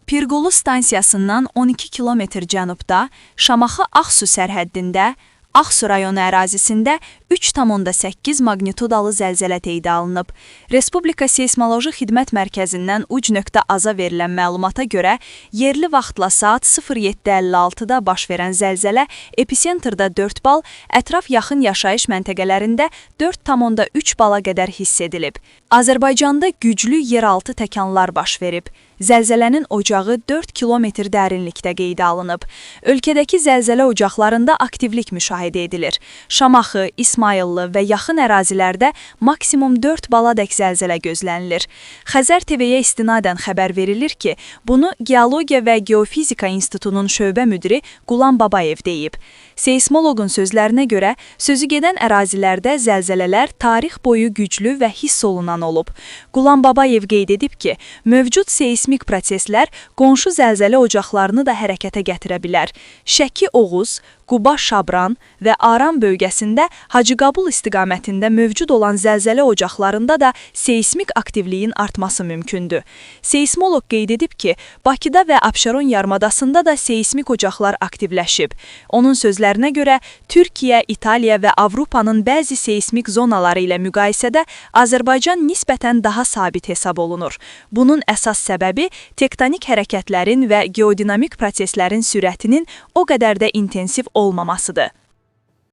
Pirqulu stansiyasından 12 kilometr cənubda, Şamaxı Ağsu sərhəddində, Ağsu rayonu ərazisində 3,8 magnitudalı zəlzələ qeydə alınıb. Respublika Seysmoloji Xidmət Mərkəzindən uc.az-a verilən məlumata görə, yerli vaxtla saat 07:56-da baş verən zəlzələ episentrda 4 bal, ətraf yaxın yaşayış məntəqələrində 4,3 bala qədər hiss edilib. Azərbaycanda güclü yeraltı təkanlar baş verib. Zəlzələnin ocağı 4 kilometr dərinlikdə qeydə alınıb. Ölkədəki zəlzələ ocaqlarında aktivlik müşahidə edilir. Şamaxı, İsmayıllı və yaxın ərazilərdə maksimum 4 baladək zəlzələ gözlənilir. Xəzər TV-yə istinadən xəbər verilir ki, bunu Geologiya və Geofizika İnstitutunun şöbə müdiri Qulam Babayev deyib. Seysmoloqun sözlərinə görə, sözü gedən ərazilərdə zəlzələlər tarix boyu güclü və hiss olunan olub. Qulam Babayev qeyd edib ki, mövcud seysmik proseslər qonşu zəlzələ ocaqlarını da hərəkətə gətirə bilər. Şəki Oğuz, Quba Şabran və Aran bölgəsində Hacıqabul istiqamətində mövcud olan zəlzələ ocaqlarında da seysmik aktivliyin artması mümkündür. Seysmoloq qeyd edib ki, Bakıda və Abşeron yarımadasında da seysmik ocaqlar aktivləşib. Onun sözlərinə görə, Türkiyə, İtaliya və Avropanın bəzi seysmik zonaları ilə müqayisədə Azərbaycan nisbətən daha sabit hesab olunur. Bunun əsas səbəbi tektonik hərəkətlərin və geodinamik proseslərin sürətinin o qədər də intensiv olmamasıdır.